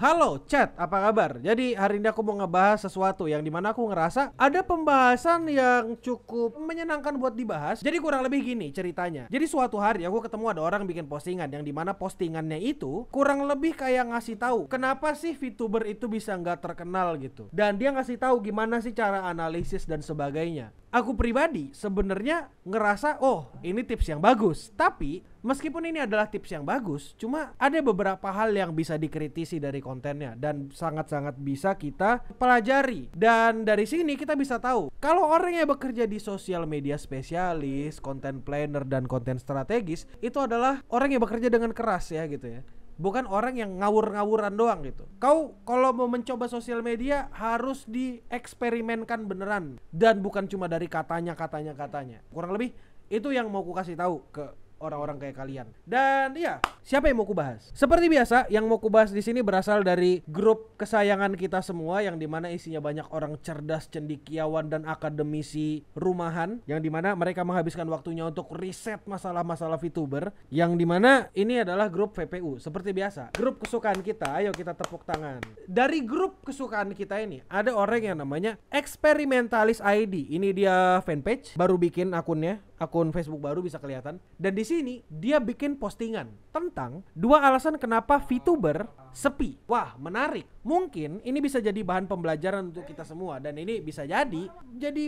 Halo chat, apa kabar? Jadi hari ini aku mau ngebahas sesuatu yang dimana aku ngerasa ada pembahasan yang cukup menyenangkan buat dibahas. Jadi kurang lebih gini ceritanya. Jadi suatu hari aku ketemu ada orang bikin postingan yang dimana postingannya itu kurang lebih kayak ngasih tahu kenapa sih VTuber itu bisa nggak terkenal gitu. Dan dia ngasih tahu gimana sih cara analisis dan sebagainya. Aku pribadi sebenarnya ngerasa ini tips yang bagus. Tapi meskipun ini adalah tips yang bagus, cuma ada beberapa hal yang bisa dikritisi dari kontennya dan sangat-sangat bisa kita pelajari. Dan dari sini kita bisa tahu kalau orang yang bekerja di sosial media spesialis, content planner dan konten strategis itu adalah orang yang bekerja dengan keras ya gitu ya. Bukan orang yang ngawur-ngawuran doang gitu. Kau kalau mau mencoba sosial media harus dieksperimenkan beneran dan bukan cuma dari katanya. Kurang lebih itu yang mau ku kasih tahu ke orang-orang kayak kalian. Dan iya, siapa yang mau ku bahas? Seperti biasa, yang mau ku bahas di sini berasal dari grup kesayangan kita semua yang dimana isinya banyak orang cerdas, cendekiawan dan akademisi rumahan, yang dimana mereka menghabiskan waktunya untuk riset masalah-masalah VTuber, yang dimana ini adalah grup VPU. Seperti biasa, grup kesukaan kita, ayo kita tepuk tangan. Dari grup kesukaan kita ini ada orang yang namanya Experimentalis ID. Ini dia fanpage, baru bikin akunnya, akun Facebook baru bisa kelihatan. Dan di sini dia bikin postingan tentang 2 alasan kenapa VTuber sepi. Wah, menarik. Mungkin ini bisa jadi bahan pembelajaran untuk kita semua dan ini bisa jadi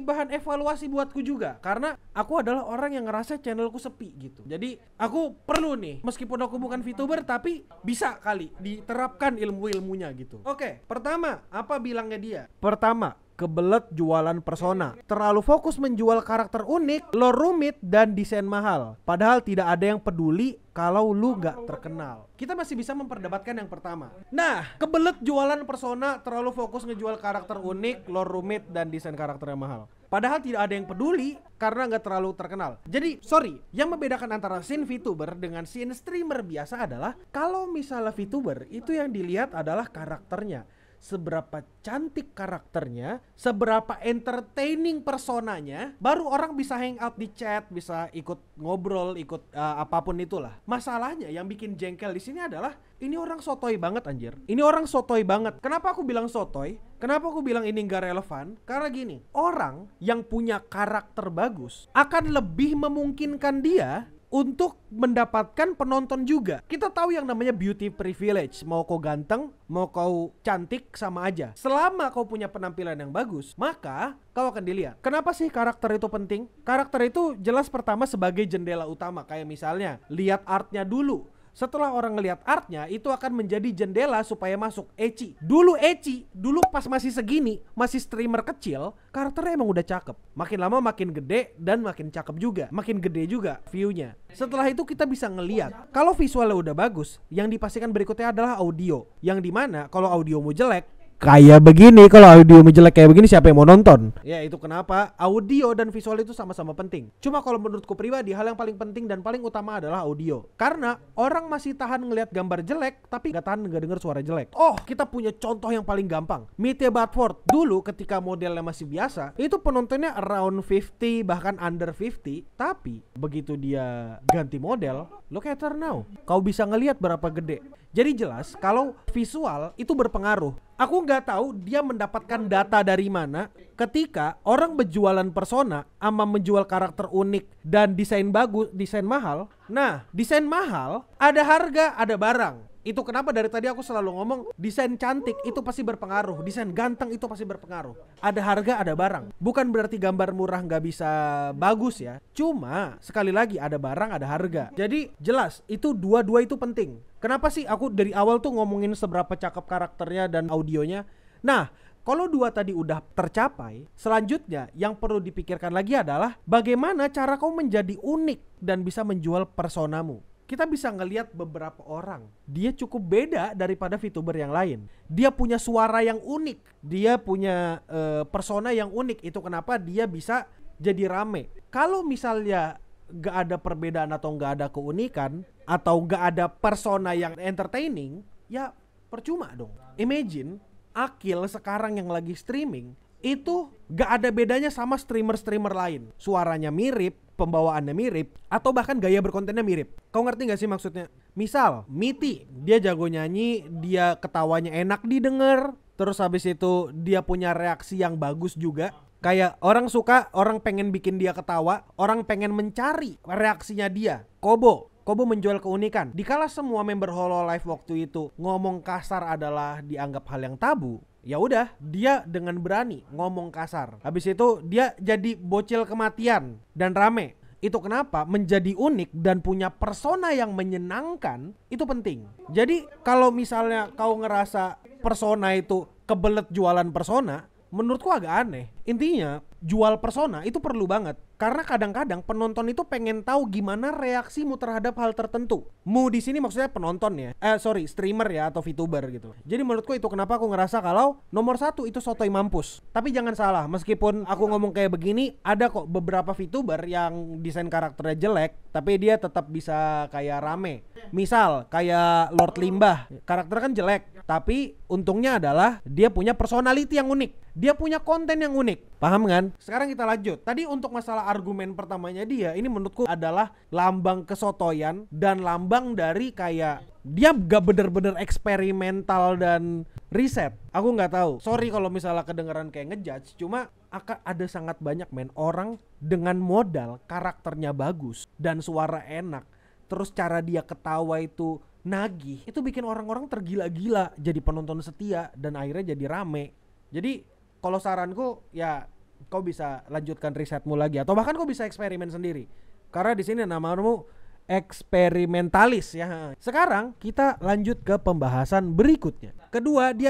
bahan evaluasi buatku juga karena aku adalah orang yang ngerasa channelku sepi gitu. Jadi aku perlu nih, meskipun aku bukan VTuber tapi bisa kali diterapkan ilmu-ilmunya gitu. Oke, pertama, apa bilangnya dia? Pertama, kebelet jualan persona, terlalu fokus menjual karakter unik, lore rumit, dan desain mahal. Padahal tidak ada yang peduli kalau lu gak terkenal. Kita masih bisa memperdebatkan yang pertama. Nah, kebelet jualan persona, terlalu fokus ngejual karakter unik, lore rumit, dan desain karakter yang mahal. Padahal tidak ada yang peduli karena gak terlalu terkenal. Jadi, sorry, yang membedakan antara scene VTuber dengan scene streamer biasa adalah kalau misalnya VTuber itu yang dilihat adalah karakternya. Seberapa cantik karakternya, seberapa entertaining personanya, baru orang bisa hangout di chat, bisa ikut ngobrol, ikut apapun itulah. Masalahnya yang bikin jengkel di sini adalah ini orang sotoy banget anjir. Ini orang sotoy banget. Kenapa aku bilang sotoy? Kenapa aku bilang ini gak relevan? Karena gini, orang yang punya karakter bagus akan lebih memungkinkan dia untuk mendapatkan penonton juga. Kita tahu yang namanya beauty privilege. Mau kau ganteng, mau kau cantik, sama aja. Selama kau punya penampilan yang bagus, maka kau akan dilihat. Kenapa sih karakter itu penting? Karakter itu jelas pertama sebagai jendela utama. Kayak misalnya, lihat artnya dulu. Setelah orang ngelihat artnya, itu akan menjadi jendela supaya masuk ecchi. Dulu pas masih segini, masih streamer kecil, karakternya emang udah cakep. Makin lama makin gede dan makin cakep juga. Makin gede juga view-nya. Setelah itu kita bisa ngelihat kalau visualnya udah bagus, yang dipastikan berikutnya adalah audio. Yang dimana kalau audiomu jelek, kayak begini, kalau audio jelek kayak begini siapa yang mau nonton? Ya itu kenapa audio dan visual itu sama-sama penting. Cuma kalau menurutku pribadi hal yang paling penting dan paling utama adalah audio. Karena orang masih tahan ngelihat gambar jelek tapi gak tahan denger suara jelek. Oh, kita punya contoh yang paling gampang. Mithya Batford dulu ketika modelnya masih biasa, itu penontonnya around 50 bahkan under 50. Tapi begitu dia ganti model, look at her now. Kau bisa ngelihat berapa gede. Jadi jelas kalau visual itu berpengaruh. Aku nggak tahu dia mendapatkan data dari mana ketika orang berjualan persona sama menjual karakter unik dan desain bagus, desain mahal. Nah, desain mahal ada harga, ada barang. Itu kenapa dari tadi aku selalu ngomong desain cantik itu pasti berpengaruh, desain ganteng itu pasti berpengaruh. Ada harga, ada barang. Bukan berarti gambar murah nggak bisa bagus ya. Cuma sekali lagi ada barang, ada harga. Jadi jelas itu dua-dua itu penting. Kenapa sih aku dari awal tuh ngomongin seberapa cakep karakternya dan audionya? Nah, kalau dua tadi udah tercapai, selanjutnya yang perlu dipikirkan lagi adalah bagaimana cara kau menjadi unik dan bisa menjual personamu. Kita bisa ngelihat beberapa orang, dia cukup beda daripada VTuber yang lain. Dia punya suara yang unik, dia punya persona yang unik. Itu kenapa dia bisa jadi rame. Kalau misalnya gak ada perbedaan atau gak ada keunikan atau gak ada persona yang entertaining, ya percuma dong. Imagine Akil sekarang yang lagi streaming itu gak ada bedanya sama streamer-streamer lain. Suaranya mirip, pembawaannya mirip, atau bahkan gaya berkontennya mirip. Kau ngerti gak sih maksudnya? Misal Miti, dia jago nyanyi, dia ketawanya enak didengar, terus habis itu dia punya reaksi yang bagus juga. Kayak orang suka, orang pengen bikin dia ketawa, orang pengen mencari reaksinya dia. Kobo menjual keunikan. Dikala semua member Hololive waktu itu ngomong kasar adalah dianggap hal yang tabu, ya udah, dia dengan berani ngomong kasar. Habis itu dia jadi bocil kematian dan rame. Itu kenapa menjadi unik dan punya persona yang menyenangkan itu penting. Jadi kalau misalnya kau ngerasa persona itu kebelet jualan persona, menurutku agak aneh. Intinya jual persona itu perlu banget. Karena kadang-kadang penonton itu pengen tahu gimana reaksimu terhadap hal tertentu. Mu di sini maksudnya penonton ya. Streamer ya atau VTuber gitu. Jadi menurutku itu kenapa aku ngerasa kalau nomor 1 itu sotoy mampus. Tapi jangan salah, meskipun aku ngomong kayak begini, ada kok beberapa VTuber yang desain karakternya jelek, tapi dia tetap bisa kayak rame. Misal kayak Lord Limbah, karakternya kan jelek, tapi untungnya adalah dia punya personality yang unik. Dia punya konten yang unik. Paham kan? Sekarang kita lanjut. Tadi untuk masalah argumen pertamanya dia, ini menurutku adalah lambang kesotoyan dan lambang dari kayak dia gak bener-bener eksperimental dan riset. Aku gak tahu. Sorry kalau misalnya kedengeran kayak ngejudge, cuma akan ada sangat banyak orang dengan modal karakternya bagus dan suara enak, terus cara dia ketawa itu nagih, itu bikin orang-orang tergila-gila jadi penonton setia dan akhirnya jadi rame. Jadi kalau saranku ya kau bisa lanjutkan risetmu lagi atau bahkan kau bisa eksperimen sendiri. Karena di sini namamu eksperimentalis ya. Sekarang kita lanjut ke pembahasan berikutnya. Kedua, di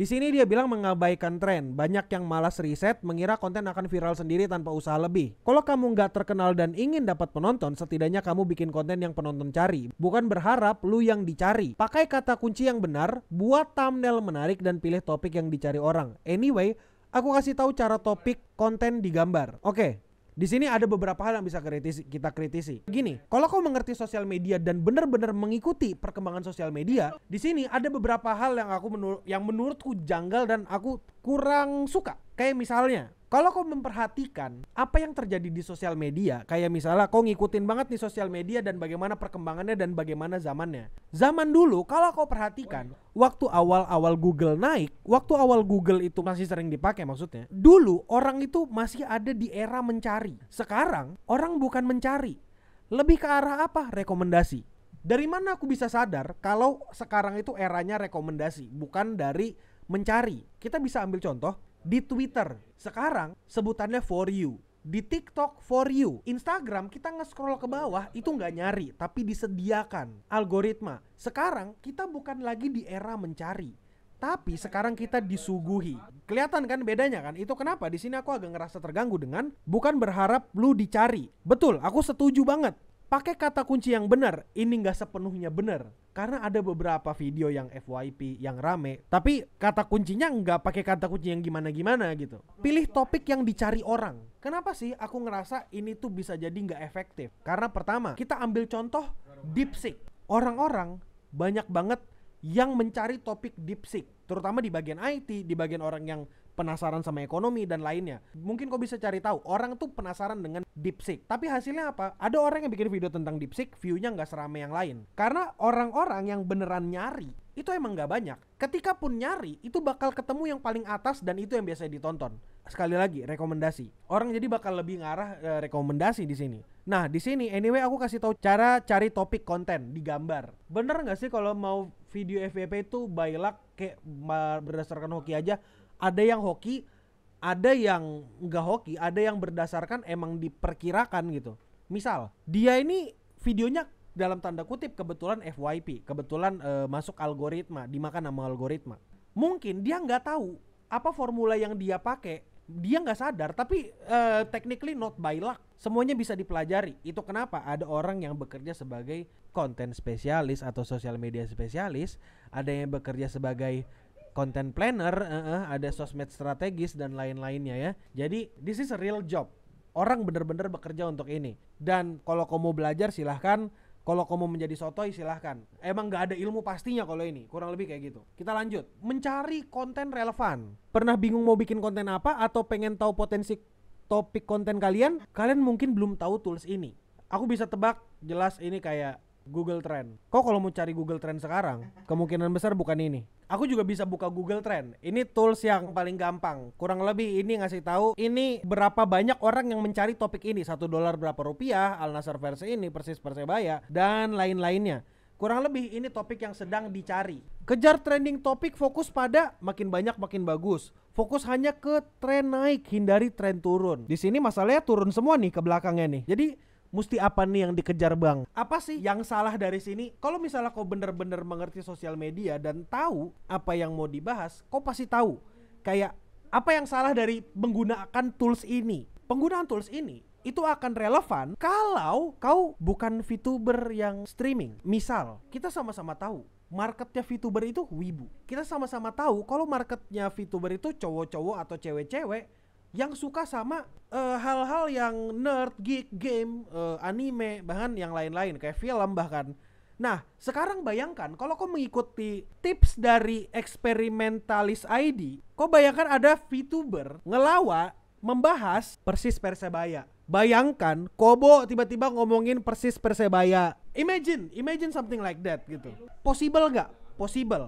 sini dia bilang mengabaikan tren. Banyak yang malas riset, mengira konten akan viral sendiri tanpa usaha lebih. Kalau kamu nggak terkenal dan ingin dapat penonton, setidaknya kamu bikin konten yang penonton cari, bukan berharap lu yang dicari. Pakai kata kunci yang benar, buat thumbnail menarik dan pilih topik yang dicari orang. Anyway, aku kasih tahu cara topik konten digambar. Oke. Di sini ada beberapa hal yang bisa kita kritisi. Gini, kalau kau mengerti sosial media dan benar-benar mengikuti perkembangan sosial media, di sini ada beberapa hal yang menurutku janggal dan aku kurang suka. Kayak misalnya, kalau kau memperhatikan apa yang terjadi di sosial media, kayak misalnya kau ngikutin banget nih sosial media dan bagaimana perkembangannya dan bagaimana zamannya. Zaman dulu kalau kau perhatikan, waktu awal-awal Google naik, waktu awal Google itu masih sering dipakai maksudnya, dulu orang itu masih ada di era mencari. Sekarang orang bukan mencari, lebih ke arah apa? Rekomendasi. Dari mana aku bisa sadar kalau sekarang itu eranya rekomendasi, bukan dari mencari? Kita bisa ambil contoh di Twitter, sekarang sebutannya for you. Di TikTok for you. Instagram kita nge-scroll ke bawah itu nggak nyari, tapi disediakan algoritma. Sekarang kita bukan lagi di era mencari, tapi sekarang kita disuguhi. Kelihatan kan bedanya kan? Itu kenapa di sini aku agak ngerasa terganggu dengan bukan berharap lu dicari. Betul, aku setuju banget. Pakai kata kunci yang benar, ini nggak sepenuhnya benar. Karena ada beberapa video yang FYP yang rame, tapi kata kuncinya nggak pakai kata kunci yang gimana-gimana gitu. Pilih topik yang dicari orang. Kenapa sih aku ngerasa ini tuh bisa jadi nggak efektif? Karena pertama, kita ambil contoh DeepSeek. Orang-orang banyak banget yang mencari topik DeepSeek, terutama di bagian IT, di bagian orang yang penasaran sama ekonomi dan lainnya. Mungkin kau bisa cari tahu, orang tuh penasaran dengan DeepSeek. Tapi hasilnya apa? Ada orang yang bikin video tentang DeepSeek, view-nya nggak serame yang lain. Karena orang-orang yang beneran nyari, itu emang nggak banyak. Ketika pun nyari, itu bakal ketemu yang paling atas dan itu yang biasa ditonton. Sekali lagi, rekomendasi. Orang jadi bakal lebih ngarah rekomendasi di sini. Nah, di sini anyway aku kasih tahu cara cari topik konten digambar. Bener nggak sih kalau mau video FYP itu by luck kayak berdasarkan hoki aja? Ada yang hoki, ada yang nggak hoki, ada yang berdasarkan emang diperkirakan gitu. Misal, dia ini videonya dalam tanda kutip kebetulan FYP, kebetulan masuk algoritma, dimakan sama algoritma. Mungkin dia nggak tahu apa formula yang dia pakai, dia nggak sadar, tapi technically not by luck. Semuanya bisa dipelajari. Itu kenapa ada orang yang bekerja sebagai content spesialis atau social media spesialis, ada yang bekerja sebagai content planner, ada sosmed strategis dan lain-lainnya ya. Jadi this is a real job. Orang bener-bener bekerja untuk ini. Dan kalau kamu belajar silahkan, kalau kamu menjadi sotoy silahkan. Emang gak ada ilmu pastinya kalau ini, kurang lebih kayak gitu. Kita lanjut, mencari konten relevan. Pernah bingung mau bikin konten apa atau pengen tahu potensi topik konten kalian? Kalian mungkin belum tahu tools ini. Aku bisa tebak jelas ini kayak Google Trend. Kau kalau mau cari Google Trend sekarang, kemungkinan besar bukan ini. Aku juga bisa buka Google Trend. Ini tools yang paling gampang. Kurang lebih ini ngasih tahu ini berapa banyak orang yang mencari topik ini. $1 berapa rupiah, Al Nassr versi ini, Persis Persebaya, dan lain-lainnya. Kurang lebih ini topik yang sedang dicari. Kejar trending topik, fokus pada makin banyak makin bagus. Fokus hanya ke tren naik, hindari tren turun. Di sini masalahnya turun semua nih ke belakangnya nih. Jadi mesti apa nih yang dikejar bang? Apa sih yang salah dari sini? Kalau misalnya kau bener-bener mengerti sosial media dan tahu apa yang mau dibahas, kau pasti tahu kayak apa yang salah dari menggunakan tools ini. Penggunaan tools ini itu akan relevan kalau kau bukan VTuber yang streaming. Misal, kita sama-sama tahu marketnya VTuber itu wibu. Kita sama-sama tahu kalau marketnya VTuber itu cowok-cowok atau cewek-cewek yang suka sama hal-hal yang nerd, geek, game, anime, bahkan yang lain-lain kayak film bahkan. Nah, sekarang bayangkan kalau kau mengikuti tips dari Experimentalis ID, kau bayangkan ada VTuber ngelawak membahas Persis Persebaya. Bayangkan Kobo tiba-tiba ngomongin Persis Persebaya. Imagine something like that gitu. Possible nggak? Possible.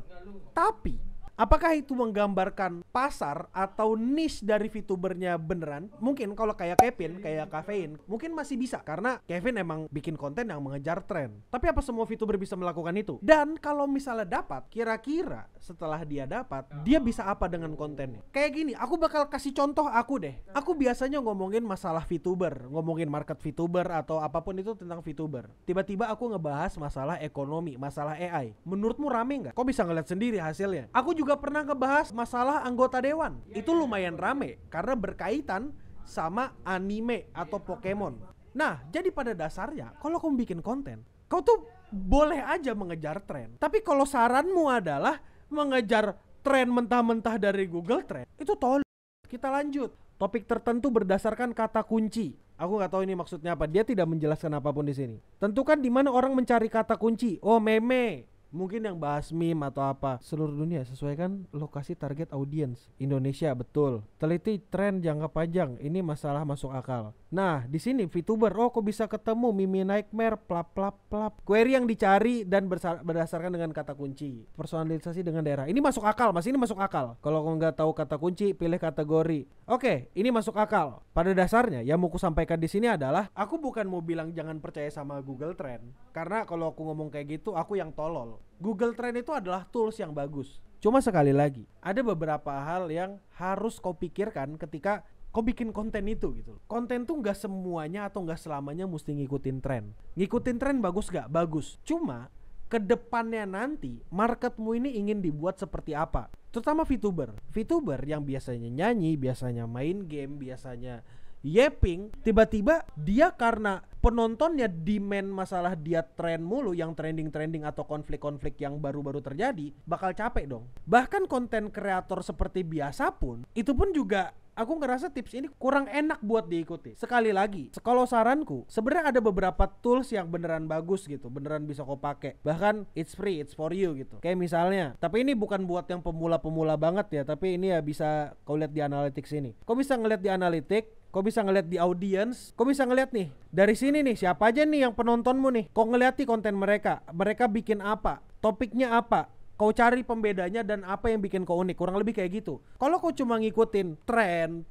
Tapi apakah itu menggambarkan pasar atau niche dari VTubernya beneran? Mungkin kalau kayak Kevin, kayak Kafein, mungkin masih bisa karena Kevin emang bikin konten yang mengejar tren. Tapi apa semua VTuber bisa melakukan itu? Dan kalau misalnya dapat, kira-kira setelah dia dapat, dia bisa apa dengan kontennya? Kayak gini, aku bakal kasih contoh aku deh. Aku biasanya ngomongin masalah VTuber, ngomongin market VTuber atau apapun itu tentang VTuber. Tiba-tiba aku ngebahas masalah ekonomi, masalah AI. Menurutmu rame nggak? Kau bisa ngeliat sendiri hasilnya. Aku juga pernah ngebahas masalah anggota dewan. Itu lumayan rame karena berkaitan sama anime atau Pokemon. Nah, jadi pada dasarnya kalau kamu bikin konten, kau tuh boleh aja mengejar tren. Tapi kalau saranmu adalah mengejar tren mentah-mentah dari Google Trend, itu tolol. Kita lanjut. Topik tertentu berdasarkan kata kunci. Aku nggak tahu ini maksudnya apa. Dia tidak menjelaskan apapun di sini. Tentukan di mana orang mencari kata kunci. Oh, meme. Mungkin yang bahas meme atau apa. Seluruh dunia, sesuaikan lokasi target audience. Indonesia, betul. Teliti tren jangka panjang. Ini masalah masuk akal. Nah, di sini VTuber, oh kok bisa ketemu Mimi Nightmare, plap plap plap. Query yang dicari dan berdasarkan dengan kata kunci. Personalisasi dengan daerah. Ini masuk akal, Mas. Ini masuk akal. Kalau kau nggak tahu kata kunci, pilih kategori. Oke, ini masuk akal. Pada dasarnya, yang mau ku sampaikan di sini adalah aku bukan mau bilang jangan percaya sama Google Trend. Karena kalau aku ngomong kayak gitu, aku yang tolol. Google Trend itu adalah tools yang bagus. Cuma sekali lagi, ada beberapa hal yang harus kau pikirkan ketika kau bikin konten itu gitu. Konten tuh gak semuanya atau gak selamanya mesti ngikutin tren. Ngikutin tren bagus gak? Bagus. Cuma kedepannya nanti marketmu ini ingin dibuat seperti apa? Terutama VTuber. VTuber yang biasanya nyanyi, biasanya main game, biasanya yapping, tiba-tiba dia karena penontonnya demand masalah dia tren mulu, yang trending-trending atau konflik-konflik yang baru-baru terjadi, bakal capek dong. Bahkan konten kreator seperti biasa pun, itu pun juga aku ngerasa tips ini kurang enak buat diikuti. Sekali lagi, kalau saranku, sebenarnya ada beberapa tools yang beneran bagus gitu, beneran bisa kau pakai. Bahkan it's free, it's for you gitu. Kayak misalnya, tapi ini bukan buat yang pemula-pemula banget ya, tapi ini ya bisa kau lihat di analytics ini. Kau bisa ngeliat di analytics, kau bisa ngeliat di audience, kau bisa ngeliat nih dari sini nih siapa aja nih yang penontonmu nih. Kau ngeliati konten mereka bikin apa, topiknya apa, kau cari pembedanya dan apa yang bikin kau unik. Kurang lebih kayak gitu. Kalau kau cuma ngikutin tren,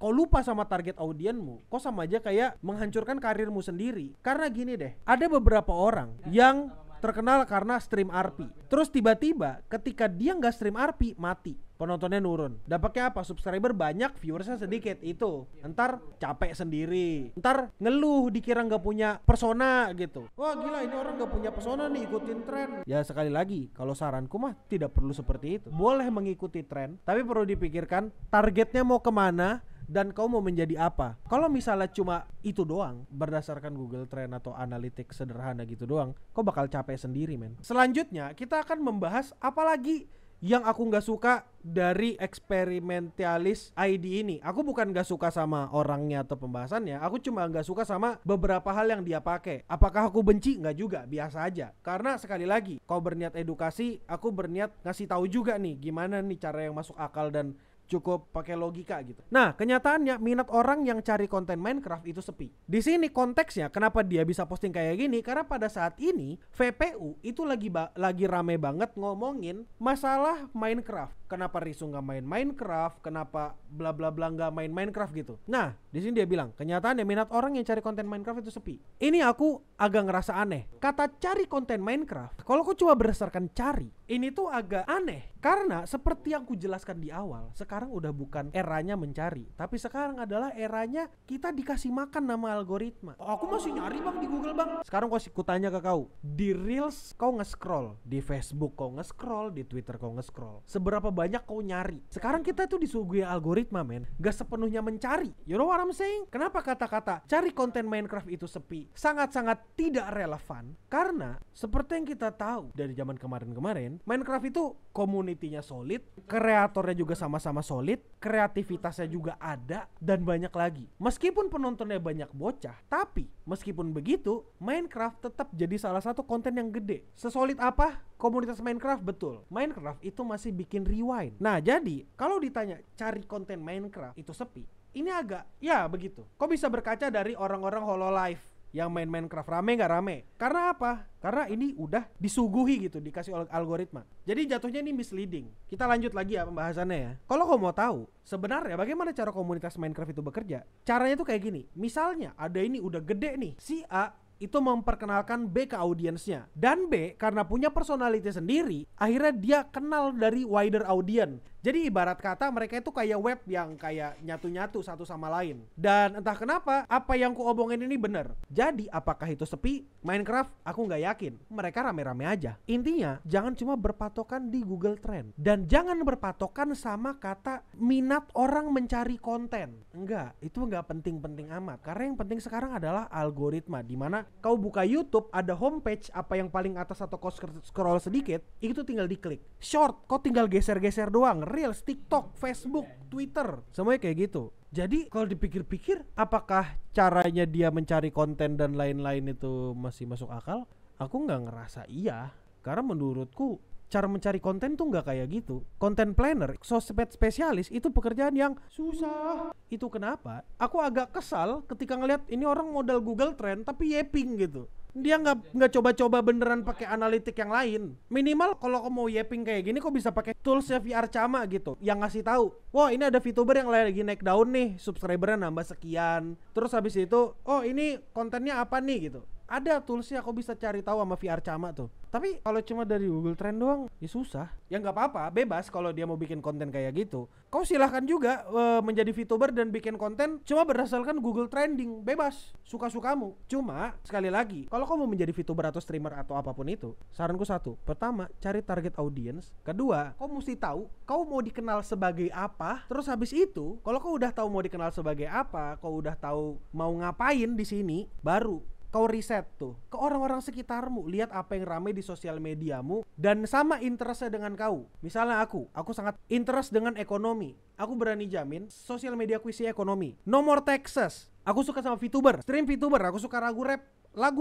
kau lupa sama target audiensmu, kau sama aja kayak menghancurkan karirmu sendiri. Karena gini deh, ada beberapa orang yang terkenal karena stream RP. Terus tiba-tiba ketika dia nggak stream RP, mati. Penontonnya nurun. Dampaknya apa? Subscriber banyak, viewersnya sedikit. Itu ntar capek sendiri, ntar ngeluh dikira nggak punya persona gitu. Wah gila, ini orang nggak punya persona nih, ikutin tren. Ya sekali lagi, kalau saranku mah tidak perlu seperti itu. Boleh mengikuti tren, tapi perlu dipikirkan targetnya mau kemana dan kau mau menjadi apa. Kalau misalnya cuma itu doang, berdasarkan Google Trend atau analitik sederhana gitu doang, kau bakal capek sendiri men. Selanjutnya kita akan membahas apalagi yang aku gak suka dari Experimentalis ID ini. Aku bukan gak suka sama orangnya atau pembahasannya, aku cuma gak suka sama beberapa hal yang dia pakai. Apakah aku benci? Gak juga, biasa aja. Karena sekali lagi, kau berniat edukasi, aku berniat ngasih tahu juga nih gimana nih cara yang masuk akal dan cukup pakai logika gitu. Nah, kenyataannya minat orang yang cari konten Minecraft itu sepi. Di sini konteksnya kenapa dia bisa posting kayak gini, karena pada saat ini VPU itu lagi rame banget ngomongin masalah Minecraft. Kenapa Risu nggak main Minecraft? Kenapa bla bla bla nggak main Minecraft gitu. Nah, di sini dia bilang kenyataannya minat orang yang cari konten Minecraft itu sepi. Ini aku agak ngerasa aneh. Kata cari konten Minecraft, kalau aku coba berdasarkan cari, ini tuh agak aneh. Karena seperti yang ku jelaskan di awal, sekarang udah bukan eranya mencari, tapi sekarang adalah eranya kita dikasih makan nama algoritma. Oh, aku masih nyari bang di Google bang. Sekarang ku tanya ke kau, di Reels kau nge-scroll, di Facebook kau nge-scroll, di Twitter kau nge-scroll, seberapa banyak kau nyari? Sekarang kita tuh disuguhi algoritma men, gak sepenuhnya mencari. You know what I'm saying? Kenapa kata-kata cari konten Minecraft itu sepi? Sangat-sangat tidak relevan. Karena seperti yang kita tahu dari zaman kemarin-kemarin, Minecraft itu komunitinya solid, kreatornya juga sama-sama solid, kreativitasnya juga ada, dan banyak lagi. Meskipun penontonnya banyak bocah, tapi meskipun begitu, Minecraft tetap jadi salah satu konten yang gede. Sesolid apa komunitas Minecraft? Betul, Minecraft itu masih bikin rewind. Nah, jadi kalau ditanya cari konten Minecraft itu sepi, ini agak ya begitu. Kok bisa berkaca dari orang-orang Hololive yang main Minecraft, rame gak rame? Karena apa? Karena ini udah disuguhi gitu, dikasih algoritma. Jadi jatuhnya ini misleading. Kita lanjut lagi ya pembahasannya ya. Kalau kamu mau tahu sebenarnya bagaimana cara komunitas Minecraft itu bekerja, caranya tuh kayak gini. Misalnya ada ini udah gede nih, si A itu memperkenalkan B ke audiensnya, dan B karena punya personality sendiri, akhirnya dia kenal dari wider audience. Jadi ibarat kata mereka itu kayak web yang kayak nyatu-nyatu satu sama lain. Dan entah kenapa apa yang ku omongin ini bener. Jadi apakah itu sepi? Minecraft aku nggak yakin. Mereka rame-rame aja. Intinya jangan cuma berpatokan di Google Trend, dan jangan berpatokan sama kata minat orang mencari konten. Enggak, itu nggak penting-penting amat. Karena yang penting sekarang adalah algoritma, dimana kau buka YouTube ada homepage apa yang paling atas atau kau scroll sedikit, itu tinggal diklik. Short kau tinggal geser-geser doang. Reels, TikTok, Facebook, Twitter, semuanya kayak gitu. Jadi kalau dipikir-pikir, apakah caranya dia mencari konten dan lain-lain itu masih masuk akal? Aku nggak ngerasa iya. Karena menurutku cara mencari konten tuh nggak kayak gitu. Content planner, sosmed spesialis itu pekerjaan yang susah. Itu kenapa aku agak kesal ketika ngeliat ini orang modal Google Trend tapi yeping gitu. Dia nggak coba-coba beneran pakai analitik yang lain. Minimal kalau kamu mau yeping kayak gini, kok bisa pakai toolsnya VR Cama gitu, yang ngasih tahu, wah ini ada VTuber yang lagi naik daun nih, subscribernya nambah sekian. Terus habis itu, oh ini kontennya apa nih gitu. Ada toolsnya, kau bisa cari tahu sama VR Cama tuh. Tapi kalau cuma dari Google Trend doang, ya susah. Ya nggak apa-apa, bebas kalau dia mau bikin konten kayak gitu. Kau silahkan juga menjadi VTuber dan bikin konten cuma berdasarkan Google Trending, bebas, suka-sukamu. Cuma sekali lagi, kalau kau mau menjadi VTuber atau streamer atau apapun itu, saranku satu, pertama cari target audience. Kedua, kau mesti tahu kau mau dikenal sebagai apa. Terus habis itu, kalau kau udah tahu mau dikenal sebagai apa, kau udah tahu mau ngapain di sini, baru kau riset tuh ke orang-orang sekitarmu, lihat apa yang ramai di sosial mediamu dan sama interestnya dengan kau. Misalnya aku sangat interest dengan ekonomi. Aku berani jamin sosial media aku isi ekonomi. No more Texas. Aku suka sama VTuber, stream VTuber. Aku suka lagu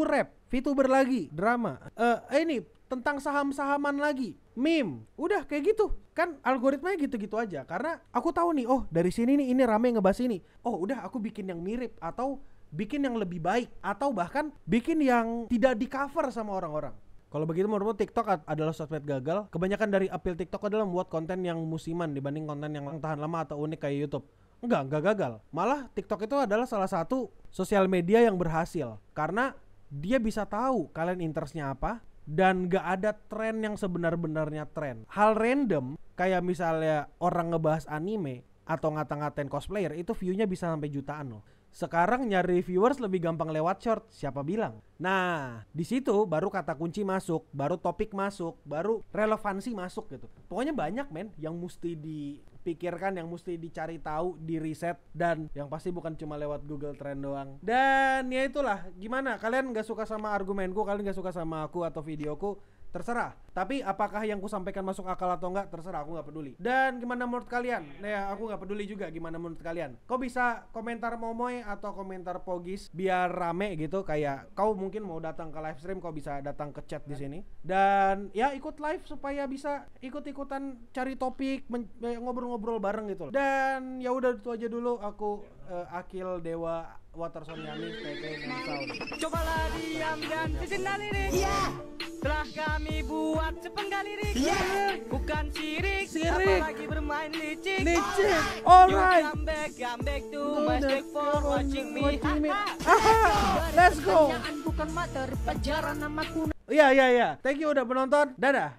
rap, VTuber lagi, drama. Ini tentang saham-sahaman lagi, meme. Udah kayak gitu. Kan algoritmanya gitu-gitu aja. Karena aku tahu nih, oh dari sini nih ini rame ngebahas ini. Oh udah aku bikin yang mirip atau bikin yang lebih baik, atau bahkan bikin yang tidak di cover sama orang-orang. Kalau begitu menurutmu TikTok adalah sosmed gagal? Kebanyakan dari appeal TikTok adalah membuat konten yang musiman dibanding konten yang tahan lama atau unik kayak YouTube. Enggak gagal. Malah TikTok itu adalah salah satu sosial media yang berhasil karena dia bisa tahu kalian interestnya apa dan gak ada tren yang sebenar-benarnya tren. Hal random kayak misalnya orang ngebahas anime atau ngata-ngatain cosplayer itu view-nya bisa sampai jutaan loh. Sekarang nyari viewers lebih gampang lewat short, siapa bilang? Nah, di situ baru kata kunci masuk, baru topik masuk, baru relevansi masuk gitu. Pokoknya banyak men yang mesti dipikirkan, yang mesti dicari tahu, di riset, dan yang pasti bukan cuma lewat Google Trend doang. Dan ya itulah, gimana? Kalian gak suka sama argumenku, kalian gak suka sama aku atau videoku? terserah. Tapi apakah yang ku sampaikan masuk akal atau enggak, terserah, aku nggak peduli. Dan gimana menurut kalian? Nah, ya, aku nggak peduli juga gimana menurut kalian. Kau bisa komentar Momoy atau komentar Pogis biar rame gitu. Kayak kau mungkin mau datang ke live stream, kau bisa datang ke chat di sini. Dan ya ikut live supaya bisa ikut-ikutan cari topik, ngobrol-ngobrol bareng gitu. Dan ya udah itu aja dulu. Aku Akil Dewa Waterson Yani, TK Sound. Cobalah diam dan sejenak lirik. Telah kami buat sepenggal lirik. Bukan sirik, apalagi bermain licik. Alright. Come back to my stick for watching me. Let's go. Bukan materi pelajaran namaku. Iya. Thank you udah menonton. Dadah.